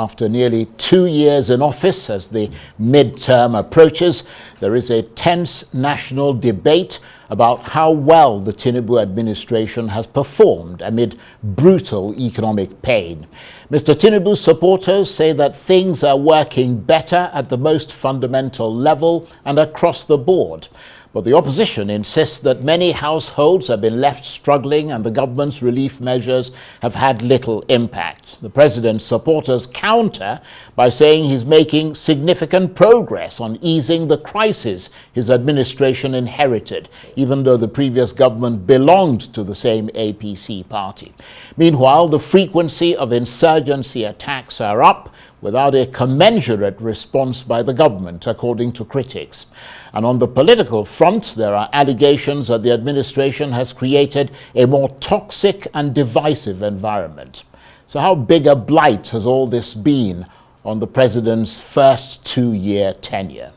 after nearly 2 years in office as the midterm approaches, there is a tense national debate about how well the Tinubu administration has performed amid brutal economic pain. Mr. Tinubu's supporters say that things are working better at the most fundamental level and across the board. But the opposition insists that many households have been left struggling and the government's relief measures have had little impact. The president's supporters counter by saying he's making significant progress on easing the crisis his administration inherited, even though the previous government belonged to the same APC party. Meanwhile, the frequency of insurgency attacks are up without a commensurate response by the government, according to critics. And on the political front, there are allegations that the administration has created a more toxic and divisive environment. So how big a blight has all this been on the president's first 2-year tenure?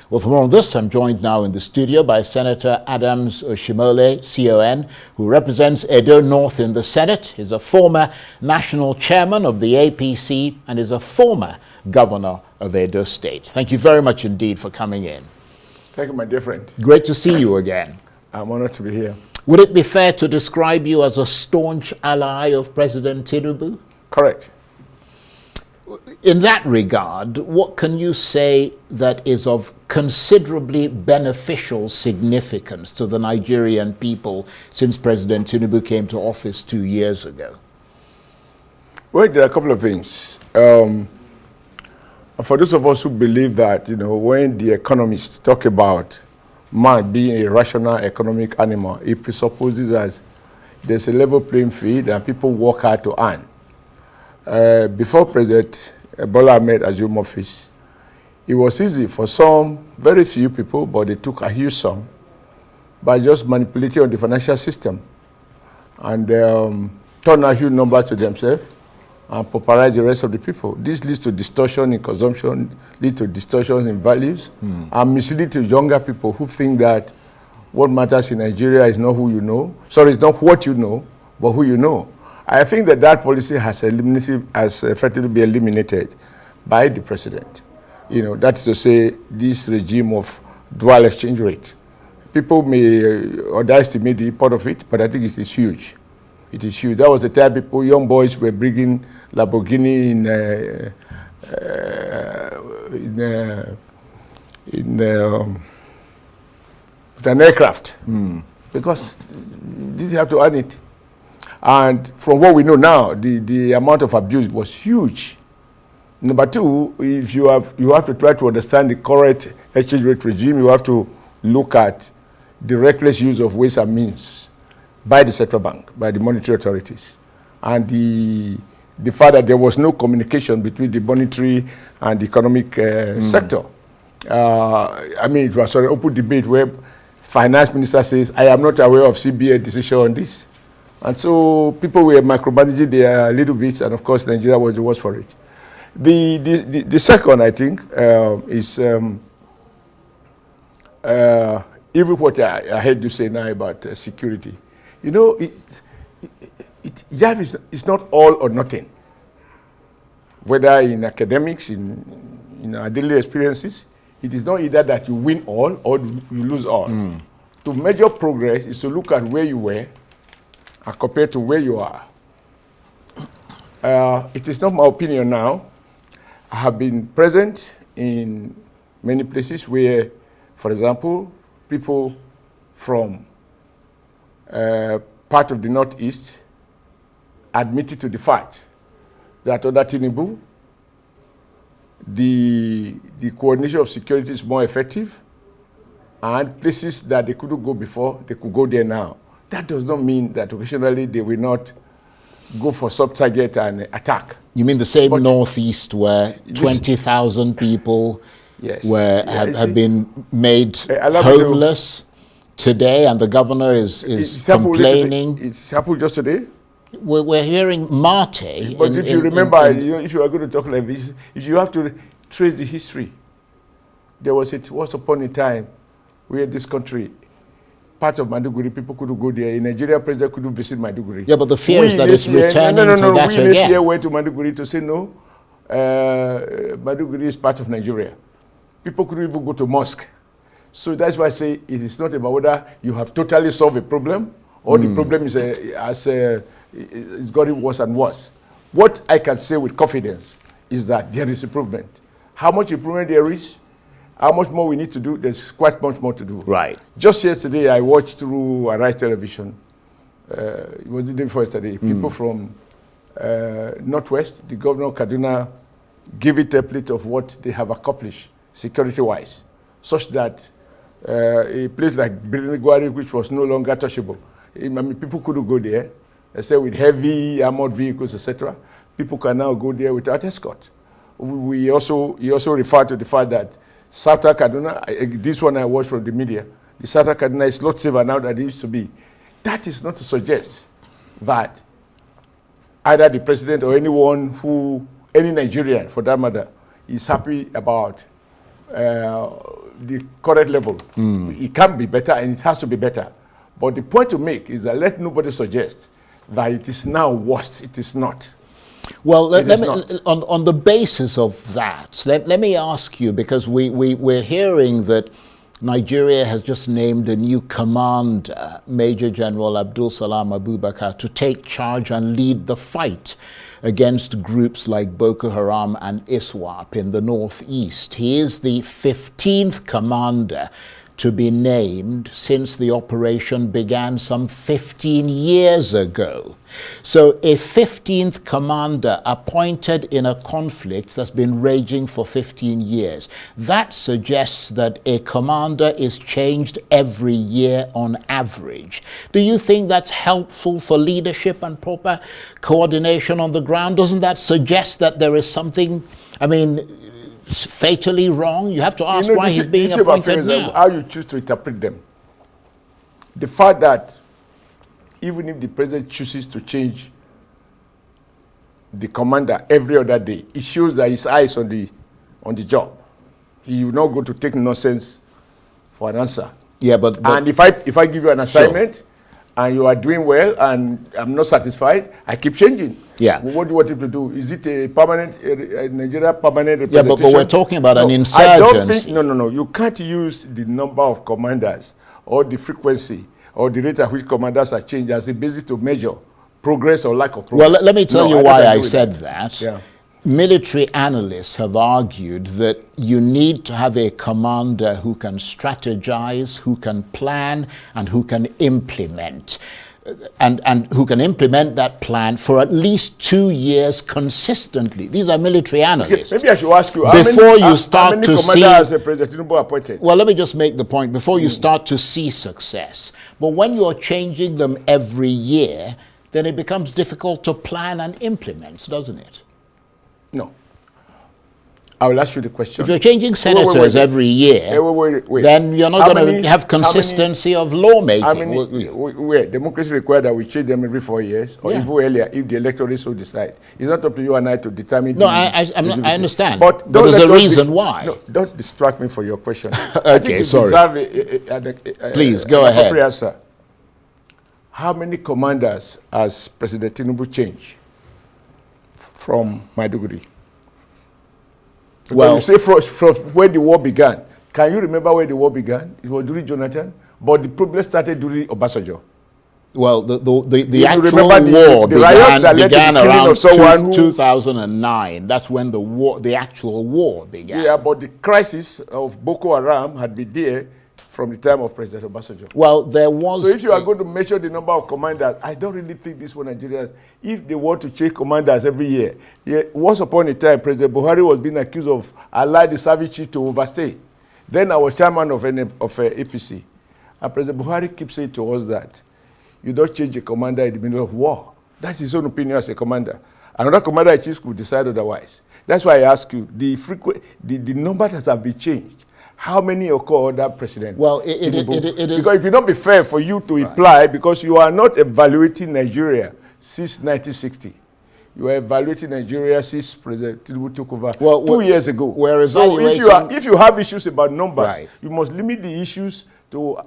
Well, for more on this, I'm joined now in the studio by Senator Adams Oshiomhole, CON, who represents Edo North in the Senate. He's a former national chairman of the APC and is a former governor of Edo State. Thank you very much indeed for coming in. Thank you, my dear friend. Great to see you again. I'm honored to be here. Would it be fair to describe you as a staunch ally of President Tinubu? Correct. In that regard, what can you say that is of considerably beneficial significance to the Nigerian people since President Tinubu came to office 2 years ago? Well, there are a couple of things. For those of us who believe that, when the economists talk about man being a rational economic animal, it presupposes that there's a level playing field and people work hard to earn. Before President Bola Ahmed assumed office, it was easy for some, very few people, but they took a huge sum by just manipulating on the financial system and turn a huge number to themselves and pauperize the rest of the people. This leads to distortion in consumption, leads to distortions in values, and mislead to younger people who think that what matters in Nigeria is not who you know. Sorry, it's not what you know, but who you know. I think that policy has effectively been eliminated by the president. That is to say, this regime of dual exchange rate. People may underestimate the import of it, but I think it is huge. It is huge. That was the time young boys were bringing Lamborghini with an aircraft because they didn't have to earn it. And from what we know now, the amount of abuse was huge. Number two, if you have to try to understand the correct exchange rate regime, you have to look at the reckless use of ways and means by the central bank, by the monetary authorities, and the fact that there was no communication between the monetary and the economic sector. It was an open debate where finance minister says, I am not aware of CBA decision on this. And so people were micromanaging their little bits, and of course Nigeria was the worst for it. The second, I think, is even what I heard you say now about security. It's not all or nothing. Whether in academics, in our daily experiences, it is not either that you win all or you lose all. To measure progress is to look at where you were and compared to where you are. It is not my opinion now. I have been present in many places where, for example, people from part of the Northeast admitted to the fact that under Tinubu, the coordination of security is more effective, and places that they couldn't go before, they could go there now. That does not mean that occasionally they will not go for sub-target and attack. You mean the same Northeast where 20,000 people have been made homeless today, and the governor is complaining? It's happened just today. We're hearing Mate. But if you remember, if you are going to talk like this, if you have to trace the history, there was once upon a time where this country part of Maiduguri, people couldn't go there. A Nigerian president couldn't visit Maiduguri. Yeah, but the fear is that it's returning no, to that we again. this year went to Maiduguri to say no. Maiduguri is part of Nigeria. People couldn't even go to mosque. So that's why I say it is not about whether you have totally solved a problem or the problem is it's gotten worse and worse. What I can say with confidence is that there is improvement. How much improvement there is, how much more we need to do, there's quite much more to do. Right. Just yesterday, I watched through Arise Television, it was the day before yesterday, people from Northwest, the governor of Kaduna, gave a template of what they have accomplished security-wise, such that a place like Birni-Gwari, which was no longer touchable, I mean, people couldn't go there, except with heavy armored vehicles, etc. People can now go there without escort. He also referred to the fact that Southern Kaduna, this one I watched from the media, the Southern Kaduna is a lot safer now than it used to be. That is not to suggest that either the president or any Nigerian for that matter, is happy about the current level. It can be better and it has to be better. But the point to make is that let nobody suggest that it is now worse. It is not. Well, on the basis of that, let me ask you, because we're hearing that Nigeria has just named a new commander, Major General Abdul Salam Abubakar, to take charge and lead the fight against groups like Boko Haram and ISWAP in the northeast. He is the 15th commander to be named since the operation began some 15 years ago. So a 15th commander appointed in a conflict that's been raging for 15 years, that suggests that a commander is changed every year on average. Do you think that's helpful for leadership and proper coordination on the ground? Doesn't that suggest that there is something, I mean, fatally wrong? You have to ask why he's being appointed now. How you choose to interpret them. The fact that even if the president chooses to change the commander every other day, it shows that his eyes on the job. He will not go to take nonsense for an answer. Yeah, but and if I give you an assignment, sure, and you are doing well and I'm not satisfied, I keep changing. Yeah. What do you want him to do? Is it a permanent, Nigeria permanent representation? Yeah, but we're talking about an insurgency. I don't think, no. You can't use the number of commanders or the frequency or the rate at which commanders are changed as a basis to measure progress or lack of progress. Well, let me tell you why I said that. Yeah. Military analysts have argued that you need to have a commander who can strategize, who can plan, and who can implement. And who can implement that plan for at least 2 years consistently. These are military analysts. Okay, maybe I should ask you, before how start many to see, commanders has President Tinubu appointed? Well, let me just make the point. Before you start to see success, but when you're changing them every year, then it becomes difficult to plan and implement, doesn't it? No. I will ask you the question. If you're changing senators every year, then you're not going to have consistency of lawmaking. Democracy requires that we change them every 4 years, or even earlier, if the electorate so decide. It's not up to you and I to determine. No, I understand. But there's a reason why. No, don't distract me for your question. Okay, sorry. Please, go ahead. Answer. How many commanders has President Tinubu changed from Maiduguri? Well, you say from when the war began. Can you remember where the war began? It was during Jonathan, but the problem started during Obasanjo. Well, the actual war began around 2009. That's when the actual war began. Yeah, but the crisis of Boko Haram had been there from the time of President Obasanjo. Well, there was... So if you are going to measure the number of commanders, I don't really think this one Nigerians, if they want to change commanders every year, once upon a time, President Buhari was being accused of allowing the service chief to overstay. Then I was chairman of APC. And President Buhari keeps saying to us that you don't change a commander in the middle of war. That's his own opinion as a commander. Another commander-in-chief could decide otherwise. That's why I ask you, the number that have been changed, how many occur under President? Well, it is... Because it will not be fair for you to imply, because you are not evaluating Nigeria since 1960. You are evaluating Nigeria since President Tinubu took over 2 years ago. We're evaluating... So if you have issues about numbers, you must limit the issues to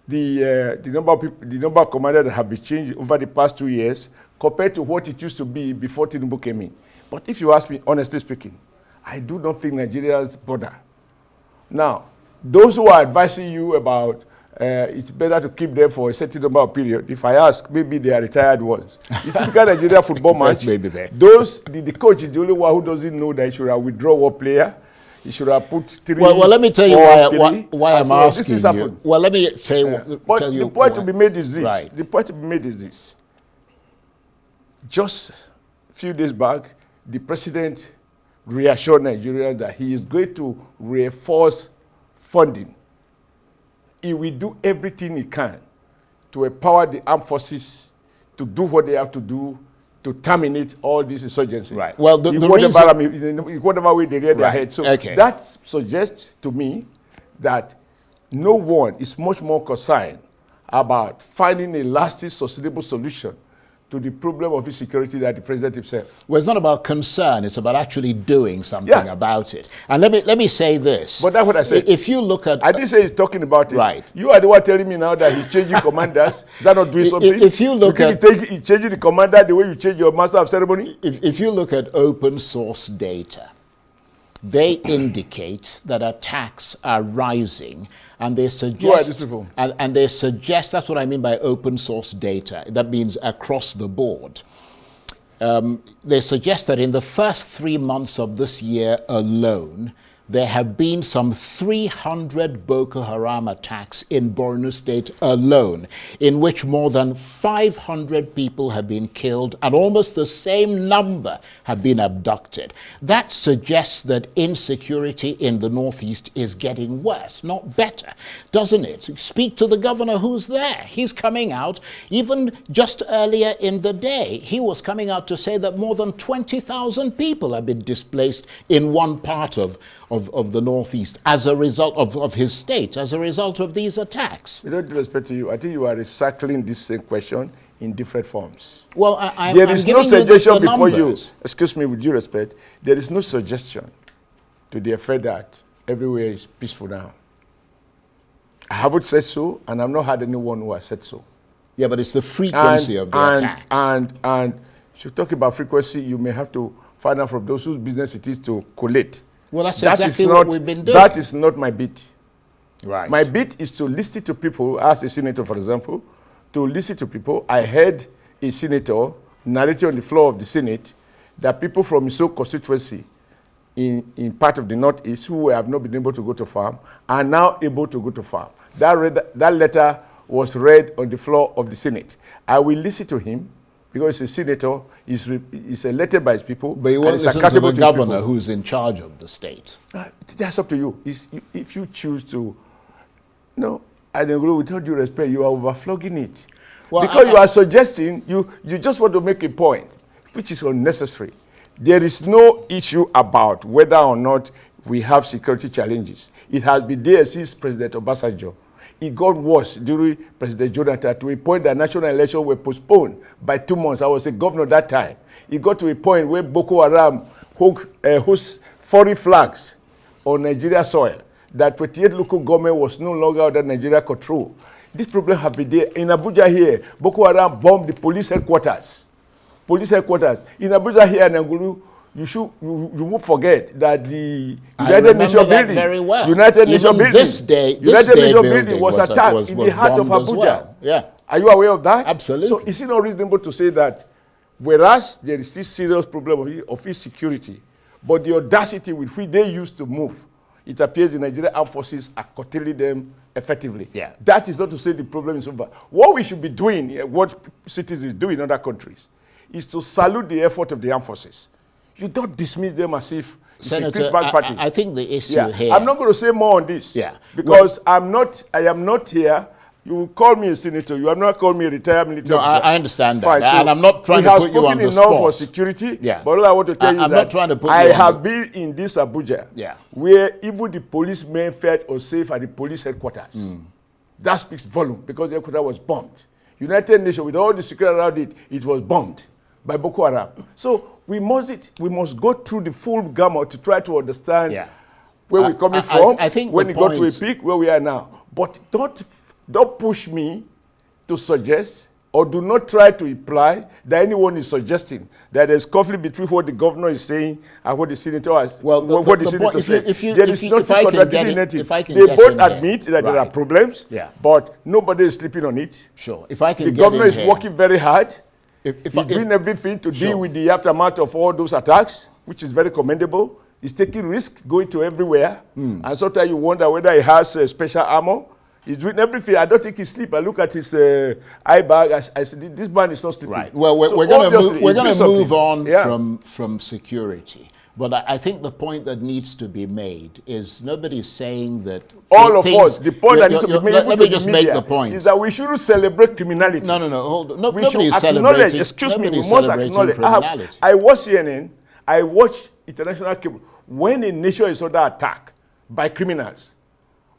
the number of people, the number of commanders that have been changed over the past 2 years compared to what it used to be before Tinubu came in. But if you ask me, honestly speaking, I do not think Nigerians bother. Now, those who are advising you about it's better to keep them for a certain number of period, if I ask, maybe they are retired ones. It's typical Nigeria football match. Maybe they. The coach is the only one who doesn't know that he should have withdrawn one player. He should have put three. Well, let me tell you why I'm asking you. Happened. Well, let me say. But tell you the point to be made is this. Right. The point to be made is this. Just a few days back, the president reassured Nigerians that he is going to reinforce funding. He will do everything he can to empower the armed forces to do what they have to do to terminate all this insurgency. Right. Well, the in whatever way they rear their head. So that suggests to me that no one is much more concerned about finding a lasting, sustainable solution to the problem of insecurity than the president himself. Well, it's not about concern; it's about actually doing something about it. And let me say this. But that's what I said. If you look at, I didn't say he's talking about it. Right. You are the one telling me now that he's changing commanders. Is that not doing something? If you look at, he's changing the commander the way you change your master of ceremony. If you look at open source data, they indicate that attacks are rising, and they suggest. Who are these people? And they suggest, that's what I mean by open source data. That means across the board. They suggest that in the first 3 months of this year alone, there have been some 300 Boko Haram attacks in Borno State alone, in which more than 500 people have been killed and almost the same number have been abducted. That suggests that insecurity in the Northeast is getting worse, not better, doesn't it? Speak to the governor who's there. He's coming out, even just earlier in the day, he was coming out to say that more than 20,000 people have been displaced in one part of the Northeast as a result of his state, as a result of these attacks. With all due respect to you, I think you are recycling this same question in different forms. Well, there is no suggestion before you. Excuse me, with due respect, there is no suggestion to the effect that everywhere is peaceful now. I haven't said so, and I've not had anyone who has said so. Yeah, but it's the frequency of the attacks. And if you talk about frequency, you may have to find out from those whose business it is to collate. Well, that's exactly what we've been doing. That is not my bit. Right. My bit is to listen to people, as a senator, for example, to listen to people. I heard a senator narrating on the floor of the Senate that people from his own constituency in part of the Northeast who have not been able to go to farm are now able to go to farm. That letter was read on the floor of the Senate. I will listen to him, because he's a senator, he's elected by his people. But you won't listen to the governor who's in charge of the state. That's up to you. If you choose to, no, I don't agree with all due respect, you are overflogging it. Well, because you are suggesting, you just want to make a point, which is unnecessary. There is no issue about whether or not we have security challenges. It has been there since President Obasanjo. It got worse during President Jonathan, to a point that national elections were postponed by 2 months. I was a governor that time. It got to a point where Boko Haram hosts foreign flags on Nigeria soil, that 28 local government was no longer under Nigeria control. This problem has been there. In Abuja here, Boko Haram bombed the police headquarters. In Abuja here, Nangulu, you won't forget that the United Nations building, very well. United Nations building building was attacked in the heart of Abuja. Well. Yeah. Are you aware of that? Absolutely. So is it not reasonable to say that whereas there is this serious problem of insecurity, but the audacity with which they used to move, it appears the Nigerian armed forces are curtailing them effectively. Yeah. That is not to say the problem is over. What we should be doing, what citizens do in other countries, is to salute the effort of the armed forces. You don't dismiss them as if it's a Christmas party. I think the issue here... I'm not going to say more on this. Because I am not here. You call me a senator. You have not called me a retired military officer. I understand that. Fine. So and I'm not trying to put you on the spot. We have spoken enough for security. Yeah. But all I want to tell you is not trying to put I have been in this Abuja, where even the policemen felt unsafe at the police headquarters. That speaks volume, because the headquarters was bombed. United Nations, with all the security around it, it was bombed by Boko Haram. So we must go through the full gamut to try to understand where we're coming from, I think when it got to a peak, where we are now. But don't don't push me to suggest or do not try to imply that anyone is suggesting that there's conflict between what the governor is saying and what the senator is saying. There is nothing contradicting it. They both admit that there are problems, but nobody is sleeping on it. Sure. If I can the governor is working very hard. He's doing everything to deal with the aftermath of all those attacks, which is very commendable. He's taking risks, going to everywhere. And sometimes you wonder whether he has special armor. He's doing everything. I don't think he's sleeping. I look at his eye bag. I said, this man is not sleeping. Right. Well, we're going to move on from security. But I think the point that needs to be made is nobody's saying that all of us. The point that needs to be made. Let me just make the point. Is that we shouldn't celebrate criminality. No. Hold on. We should acknowledge. Excuse me. We must acknowledge. I watch CNN. I watch international cable. When a nation is under attack by criminals,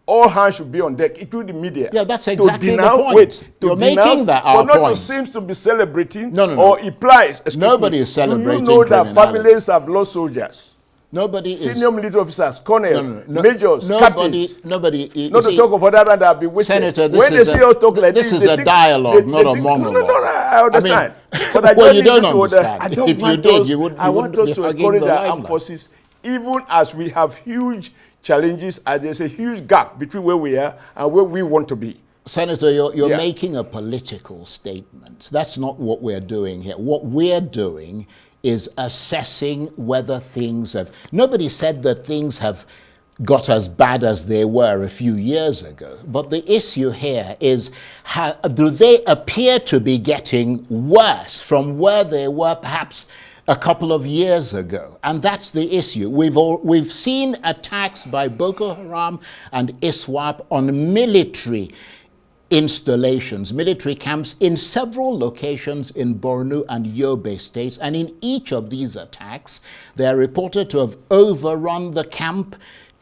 all hands should be on deck, including the media. Yeah, that's exactly the point. You're making that our point. But not to seem to be celebrating no. or implies. Nobody is celebrating Do you know that families have lost soldiers? Nobody Senior military officers, colonels, majors, captains. Nobody. Not to talk of other that have been waiting. Senator, when they see us talk like this is a dialogue, not a monologue. No, I understand. But I well, you don't understand. If you did, you wouldn't. I want us to encourage our armed forces, even as we have huge challenges, and there's a huge gap between where we are and where we want to be. Senator, you're making a political statement. That's not what we're doing here. What we're doing is assessing whether things have... Nobody said that things have got as bad as they were a few years ago. But the issue here is, do they appear to be getting worse from where they were perhaps a couple of years ago? And that's the issue. We've seen attacks by Boko Haram and ISWAP on military installations, military camps in several locations in Borno and Yobe states. And in each of these attacks, they are reported to have overrun the camp,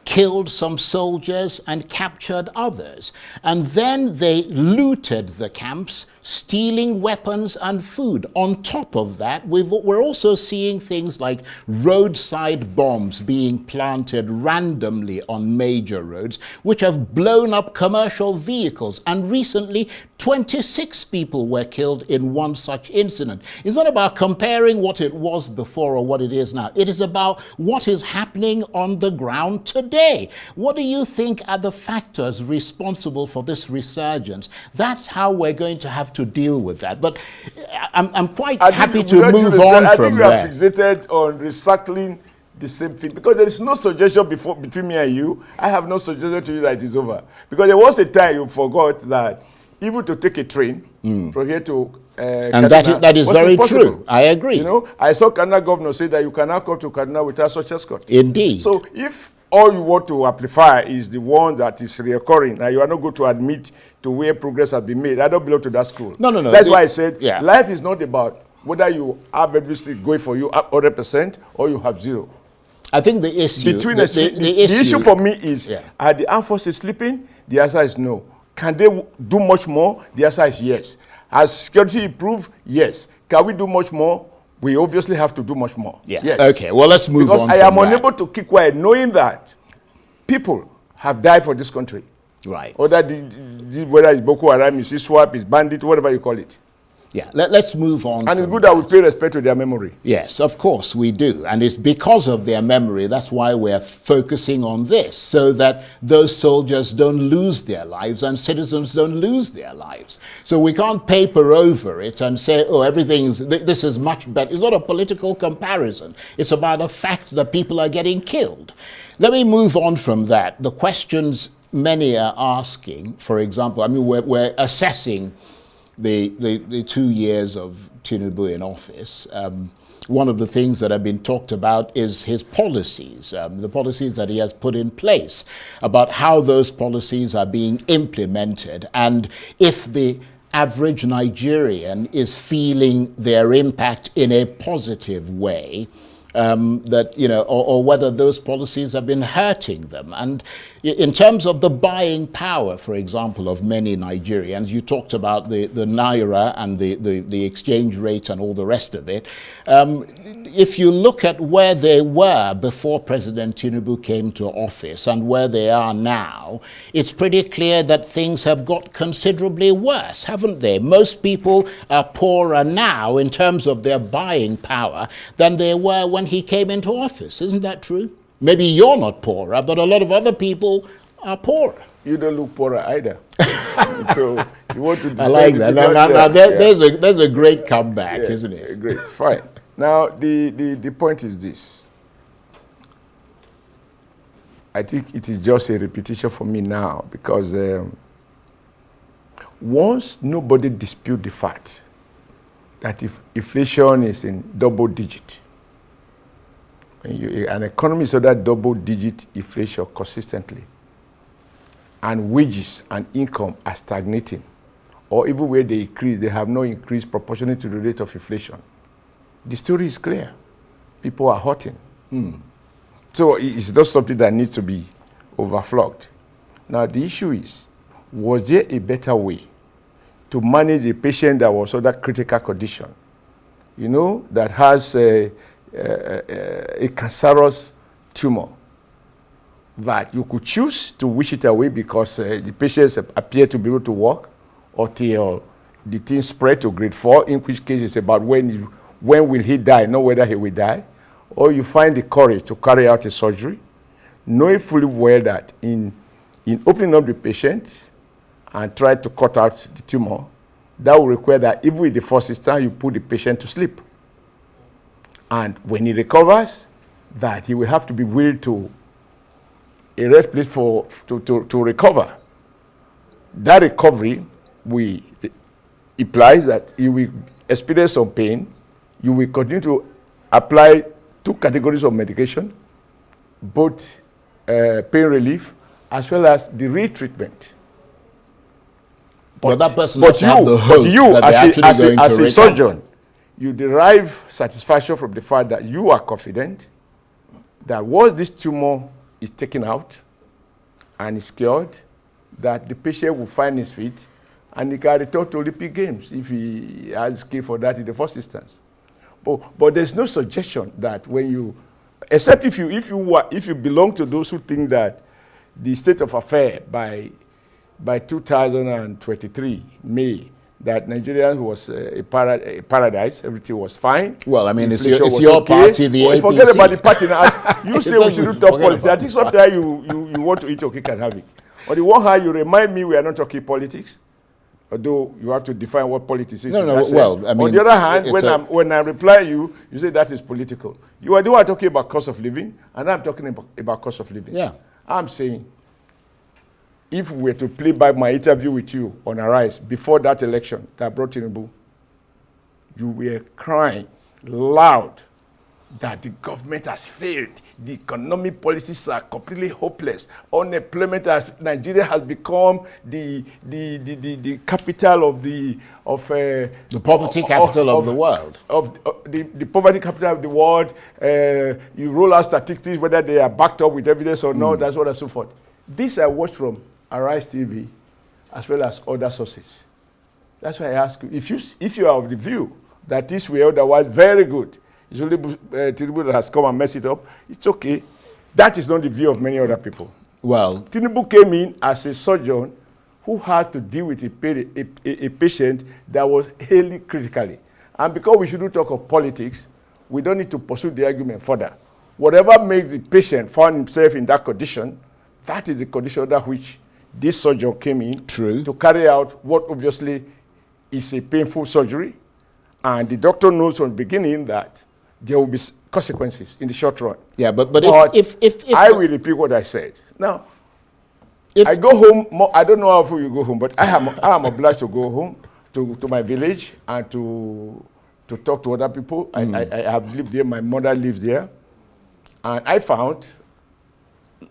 killed some soldiers and captured others. And then they looted the camps, stealing weapons and food. On top of that, we're also seeing things like roadside bombs being planted randomly on major roads, which have blown up commercial vehicles. And recently, 26 people were killed in one such incident. It's not about comparing what it was before or what it is now. It is about what is happening on the ground today. What do you think are the factors responsible for this resurgence? That's how we're going to have to deal with that. But I'm quite happy to move on from there. I think we are fixated on recycling the same thing, because there is no suggestion between me and you. I have no suggestion to you that it is over. Because there was a time you forgot that even to take a train from here to and that is very true. I agree. You know, I saw Kaduna governor say that you cannot come to Kaduna without such escort. Indeed. So if all you want to amplify is the one that is recurring, and you are not going to admit to where progress has been made, I don't belong to that school. No. That's why I said life is not about whether you have everything going for you 100% or you have zero. I think the issue... The issue for me is, are the armed forces sleeping? The answer is no. Can they do much more? The answer is yes. Has security improved? Yes. Can we do much more? We obviously have to do much more. Yeah. Yes. Okay, well, let's move on. Because I am unable to keep quiet knowing that people have died for this country. Right. Whether it's Boko Haram, it's ISWAP, it's bandit, whatever you call it. Yeah, let's move on. And it's good that we pay respect to their memory. Yes, of course we do. And it's because of their memory, that's why we're focusing on this, so that those soldiers don't lose their lives and citizens don't lose their lives. So we can't paper over it and say, oh, this is much better. It's not a political comparison. It's about the fact that people are getting killed. Let me move on from that. The questions many are asking, for example, I mean, we're assessing the 2 years of Tinubu in office. One of the things that have been talked about is his policies, the policies that he has put in place, about how those policies are being implemented, and if the average Nigerian is feeling their impact in a positive way. that, you know, or whether those policies have been hurting them. And in terms of the buying power, for example, of many Nigerians, you talked about the naira and the exchange rate and all the rest of it. If you look at where they were before President Tinubu came to office and where they are now, it's pretty clear that things have got considerably worse, haven't they? Most people are poorer now in terms of their buying power than they were when he came into office. Isn't that true? Maybe you're not poorer, but a lot of other people are poorer. You don't look poorer either. So you want to. I like that. Now, there's a great comeback, isn't it? Great, fine. Now the point is this. I think it is just a repetition for me now, because once nobody dispute the fact that if inflation is in double digit, an economy is under double digit inflation consistently, and wages and income are stagnating, or even where they increase, they have no increase proportionate to the rate of inflation, the story is clear. People are hurting. So it's not something that needs to be overflogged. Now the issue is, was there a better way to manage a patient that was under critical condition, you know, that has a cancerous tumor, that you could choose to wish it away because the patients appear to be able to walk until the thing spread to grade 4, in which case it's about when will he die, not whether he will die, or you find the courage to carry out a surgery, knowing fully well that in opening up the patient and try to cut out the tumor, that will require that even in the first instance, you put the patient to sleep. And when he recovers, that he will have to be willed to a rest place to recover. That recovery implies that you will experience some pain. You will continue to apply 2 categories of medication, both pain relief as well as the retreatment. But that person must have the hope that as a surgeon, you derive satisfaction from the fact that you are confident that once this tumor is taken out and is cured, that the patient will find his feet and he can return to Olympic Games if he has skill for that in the first instance. But there's no suggestion that when you, except if you belong to those who think that the state of affair by 2023 May, that Nigeria was a paradise, everything was fine. Well, I mean, it's your party, the APC. Forget about the party now. You say we shouldn't talk politics. I think sometimes you want to eat your cake and have it. On the one hand, you remind me we are not talking politics, although you have to define what politics is. No, well, I mean, on the other hand, when I reply you say that is political. You are the one talking about cost of living, and I'm talking about cost of living. Yeah. I'm saying, if we were to play back my interview with you on Arise before that election that brought Tinubu, you were crying loud that the government has failed. The economic policies are completely hopeless. Unemployment, Nigeria has become the capital of the poverty capital of the world. The poverty capital of the world. You roll out statistics whether they are backed up with evidence or not. That's what and so forth. This I watched from Arise TV as well as other sources. That's why I ask you, if you are of the view that this were otherwise very good, it's only Tinubu that has come and messed it up, it's okay. That is not the view of many other people. Well, Tinubu came in as a surgeon who had to deal with a patient that was ailing critically. And because we shouldn't talk of politics, we don't need to pursue the argument further. Whatever makes the patient find himself in that condition, that is the condition under which this surgeon came in to carry out what obviously is a painful surgery. And the doctor knows from the beginning that there will be consequences in the short run. Yeah, but if I will repeat what I said. Now, I go home, I don't know how often you go home, but I am obliged to go home to my village and to talk to other people. I have lived there, my mother lives there. And I found,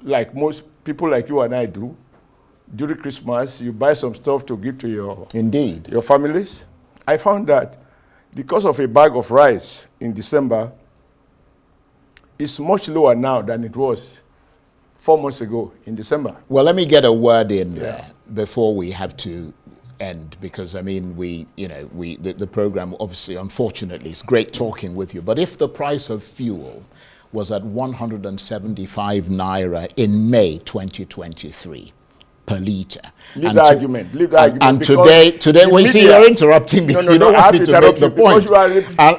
like most people like you and I do, during Christmas, you buy some stuff to give to your families. I found that because of a bag of rice in December, is much lower now than it was 4 months ago in December. Well, let me get a word in there before we have to end, because I mean, the program obviously, unfortunately, it's great talking with you. But if the price of fuel was at 175 naira in May 2023 per litre. Leave the argument. And today, well, you see, you're interrupting me. You don't want me to make the point.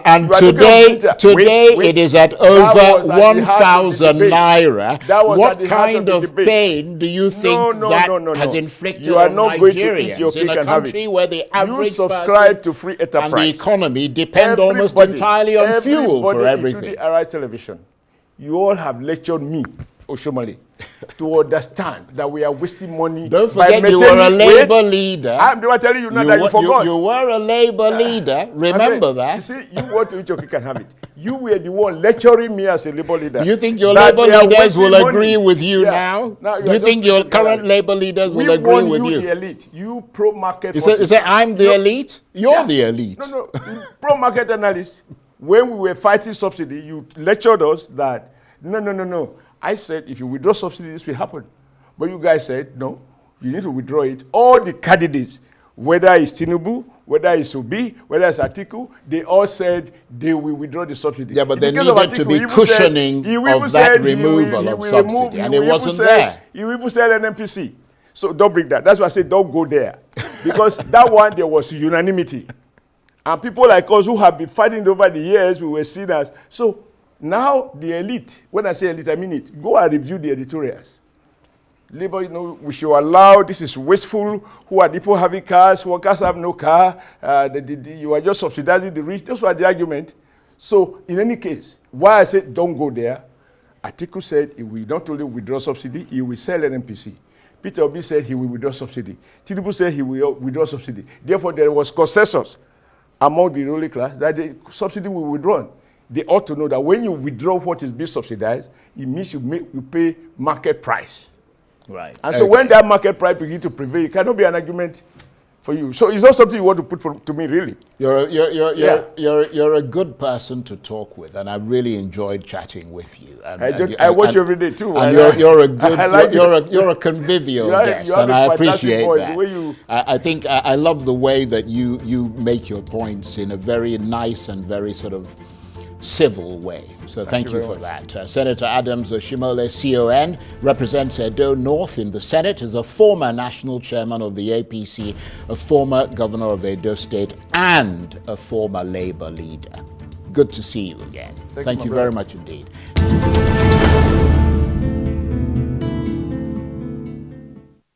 And today it is at over 1,000 naira. What kind of pain do you think that has inflicted on Nigerians in a country where the average subscribe to free enterprise and the economy depend almost entirely on fuel for everything? Television, you all have lectured me, Oshiomhole, to understand that we are wasting money. Don't forget, you were a Labour leader. I'm telling you now that you forgot. You were a Labour leader. Remember that. You see, you want to eat your cake and have it. You were the one lecturing me as a Labour leader. You think your Labour leaders will agree with you now? Do you think your current Labour leaders will agree with you? The elite. You pro-market. You say I'm the elite? You're the elite. No. Pro-market analyst. When we were fighting subsidy, you lectured us that no. I said, if you withdraw subsidy, this will happen. But you guys said, no, you need to withdraw it. All the candidates, whether it's Tinubu, whether it's Obi, whether it's Atiku, they all said they will withdraw the subsidy. Yeah, but there needed to be cushioning of that removal of subsidy, and it wasn't there. You even said NNPC. So don't bring that. That's why I said don't go there. Because that one, there was unanimity. And people like us who have been fighting over the years, we were seen as, so now the elite, when I say elite, I mean it. Go and review the editorials. Labour, we should allow, this is wasteful. Who are people having cars? Workers have no car. You are just subsidizing the rich. Those were the argument. So in any case, why I said don't go there, Atiku said he will not only withdraw subsidy, he will sell NNPC. Peter Obi said he will withdraw subsidy. Tinubu said he will withdraw subsidy. Therefore, there was consensus among the ruling class that the subsidy will be withdrawn. They ought to know that when you withdraw what is being subsidized, it means you pay market price. Right. And so when that market price begins to prevail, it cannot be an argument for you. So it's not something you want to put to me, really. You're a good person to talk with, and I really enjoyed chatting with you. I watch you every day too. And you're a convivial guest, and I appreciate that. I think I love the way that you make your points in a very nice and very sort of civil way. So thank you for that. Senator Adams Oshiomhole, CON, represents Edo North in the Senate, is a former national chairman of the APC, a former governor of Edo State, and a former Labour leader. Good to see you again. Thank you very much indeed.